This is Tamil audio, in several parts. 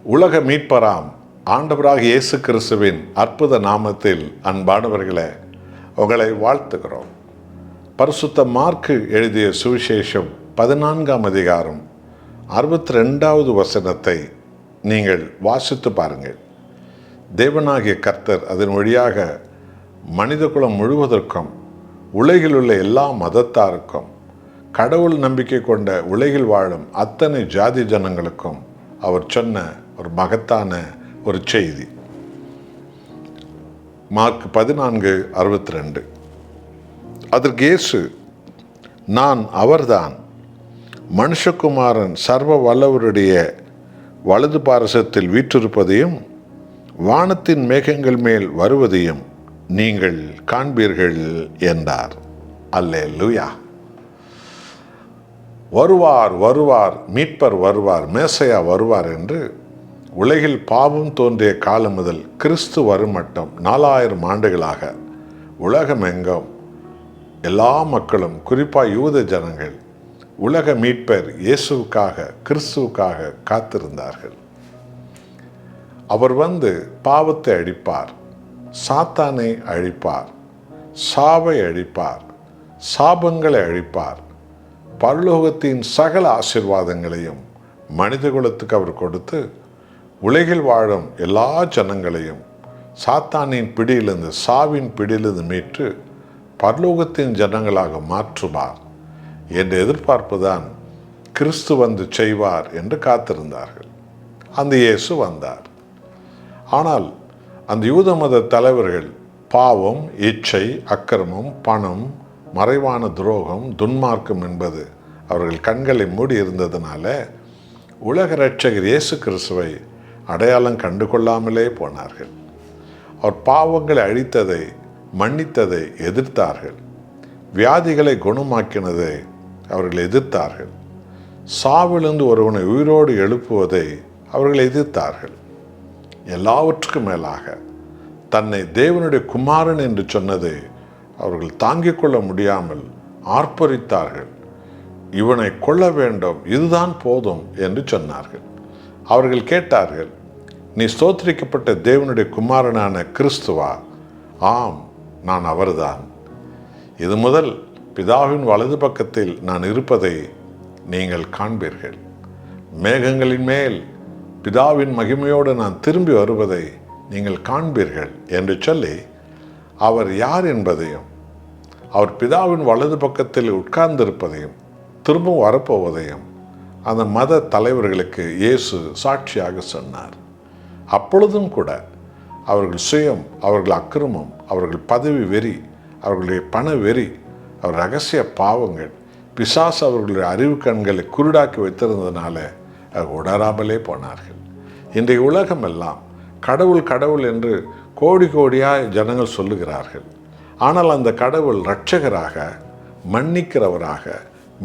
உலக மீட்பராம் ஆண்டவராக இயேசு கிறிஸ்துவின் அற்புத நாமத்தில் அன்பானவர்களே, உங்களை வாழ்த்துகிறோம். பரிசுத்த மார்க்கு எழுதிய சுவிசேஷம் 14ஆம் அதிகாரம் 62வது வசனத்தை நீங்கள் வாசித்து பாருங்கள். தேவனாகிய கர்த்தர் அதன் வழியாக மனிதகுலம் முழுவதற்கும் உலகில் உள்ள எல்லா மதத்தாருக்கும் கடவுள் நம்பிக்கை கொண்ட உலகில் வாழும் அத்தனை ஜாதி ஜனங்களுக்கும் அவர் சொன்ன ஒரு மகத்தான ஒரு செய்தி. மார்க் 14:62. அதற்கு இயேசு, நான் அவர்தான், மனுஷகுமாரன் சர்வ வல்லவருடைய வலது பாரசத்தில் வீற்றிருப்பதையும் வானத்தின் மேகங்கள் மேல் வருவதையும் நீங்கள் காண்பீர்கள் என்றார். அல்லேலூயா. வருவார் வருவார், மீட்பர் வருவார், மேசையா வருவார் என்று உலகில் பாவம் தோன்றிய காலம் முதல் கிறிஸ்து வரும் மட்டும் 4000 ஆண்டுகளாக உலகமெங்கும் எல்லா மக்களும், குறிப்பாக யூத ஜனங்கள், உலக மீட்பர் இயேசுவுக்காக, கிறிஸ்துவுக்காக காத்திருந்தார்கள். அவர் வந்து பாவத்தை அழிப்பார், சாத்தானை அழிப்பார், சாவை அழிப்பார், சாபங்களை அழிப்பார், பரலோகத்தின் சகல ஆசீர்வாதங்களையும் மனிதகுலத்துக்கு அவர் கொடுத்து உலகில் வாழும் எல்லா ஜனங்களையும் சாத்தானின் பிடியிலிருந்து, சாவின் பிடியிலிருந்து மீட்டு பரலோகத்தின் ஜனங்களாக மாற்றுவார் என்ற எதிர்பார்ப்புதான் கிறிஸ்து வந்து செய்வார் என்று காத்திருந்தார்கள். அந்த இயேசு வந்தார். ஆனால் அந்த யூத மத தலைவர்கள் பாவம், இச்சை, அக்கிரமம், பணம், மறைவான துரோகம், துன்மார்க்கம் என்பது அவர்கள் கண்களை மூடி இருந்ததுனால உலக இரட்சகர் இயேசு கிறிஸ்துவை அடையாளம் கண்டு கொள்ளாமலே போனார்கள். அவர் பாவங்களை அழித்ததை, மன்னித்ததை எதிர்த்தார்கள். வியாதிகளை குணமாக்கினதை அவர்கள் எதிர்த்தார்கள். சாவிலிருந்து ஒருவனை உயிரோடு எழுப்புவதை அவர்கள் எதிர்த்தார்கள். எல்லாவற்றுக்கும் மேலாக தன்னை தேவனுடைய குமாரன் என்று சொன்னதை அவர்கள் தாங்கிக் கொள்ள முடியாமல் ஆர்ப்பரித்தார்கள். இவனை கொல்ல வேண்டும், இதுதான் போதும் என்று சொன்னார்கள். அவர்கள் கேட்டார்கள், நீ ஸ்தோத்திரிக்கப்பட்ட தேவனுடைய குமாரனான கிறிஸ்துவா? ஆம், நான் அவர்தான். இது முதல் பிதாவின் வலது பக்கத்தில் நான் இருப்பதை நீங்கள் காண்பீர்கள். மேகங்களின் மேல் பிதாவின் மகிமையோடு நான் திரும்பி வருவதை நீங்கள் காண்பீர்கள் என்று சொல்லி அவர் யார் என்பதையும், அவர் பிதாவின் வலது பக்கத்தில் உட்கார்ந்திருப்பதையும் திரும்பவும் வரப்போவதையும் அந்த மத தலைவர்களுக்கு இயேசு சாட்சியாக சொன்னார். அப்பொழுதும் கூட அவர்கள் சுயம், அவர்கள் அக்கிரமம், அவர்கள் பதவி வெறி, அவர்களுடைய பண வெறி, அவர் ரகசிய பாவங்கள், பிசாசு அவர்களுடைய அறிவு கண்களை குருடாக்கி வைத்திருந்ததுனால அவர் உணராமலே போனார்கள். இன்றைய உலகம் எல்லாம் கடவுள் கடவுள் என்று கோடி கோடியாய் ஜனங்கள் சொல்லுகிறார்கள். ஆனால் அந்த கடவுள் இரட்சகராக, மன்னிக்கிறவராக,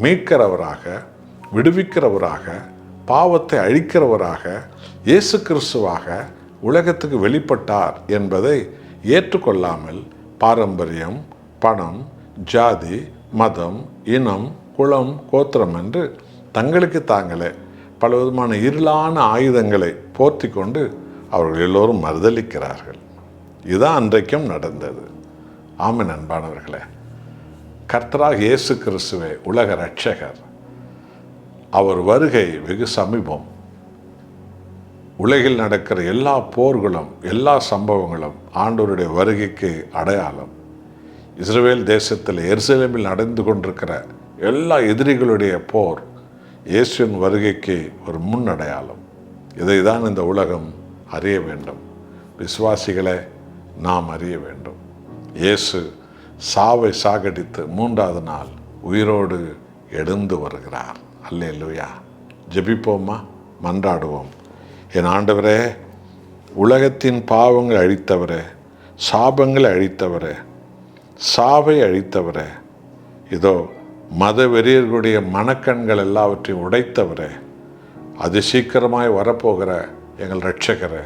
மீட்கிறவராக, விடுவிக்கிறவராக, பாவத்தை அழிக்கிறவராக, இயேசு கிறிஸ்துவாக உலகத்துக்கு வெளிப்பட்டார் என்பதை ஏற்றுக்கொள்ளாமல் பாரம்பரியம், பணம், ஜாதி, மதம், இனம், குலம், கோத்திரம் என்று தங்களுக்கு தாங்களே பல விதமான இருளான ஆயுதங்களை போர்த்தி கொண்டு அவர்கள் எல்லோரும் மறுதலிக்கிறார்கள். இதுதான் அன்றைக்கும் நடந்தது. ஆமென். அன்பானவர்களே, கர்த்தராக இயேசு கிறிஸ்துவே உலக இரட்சகர். அவர் வருகை வெகு சமீபம். உலகில் நடக்கிற எல்லா போர்களும், எல்லா சம்பவங்களும் ஆண்டவருடைய வருகைக்கு அடையாளம். இஸ்ரவேல் தேசத்தில் எருசலேமில் நடந்து கொண்டிருக்கிற எல்லா எதிரிகளுடைய போர் இயேசுவின் வருகைக்கு ஒரு முன் அடையாளம். இதை தான் இந்த உலகம் அறிய வேண்டும். விசுவாசிகளை நாம் அறிய வேண்டும். இயேசு சாவை சாகடித்து 3வது நாள் உயிரோடு எழுந்து வருகிறார். அல்லேலூயா. ஜெபிப்போமா, மன்றாடுவோம். என் ஆண்டவரே, உலகத்தின் பாவங்களை அழித்தவரே, சாபங்களை அழித்தவரே, சாவை அழித்தவரே, இதோ மத வெறியர்களுடைய மனக்கண்கள் எல்லாவற்றையும் உடைத்தவரே, அது சீக்கிரமாய் வரப்போகிற எங்கள் இரட்சகரே,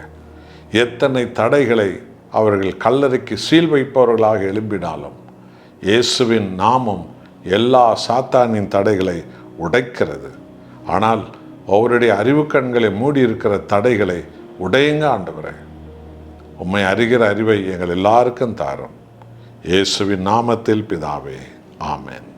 எத்தனை தடைகளை அவர்கள் கல்லறைக்கு சீல் வைப்பவர்களாக எழும்பினாலும் இயேசுவின் நாமம் எல்லா சாத்தானின் தடைகளை உடைக்கிறது. ஆனால் அவருடைய அறிவு கண்களை மூடி இருக்கிற தடைகளை உடையுங்க ஆண்டவரே. உம்மை அறிகிற அறிவை எங்கள் எல்லாருக்கும் தாரும். இயேசுவின் நாமத்தில் பிதாவே, ஆமென்.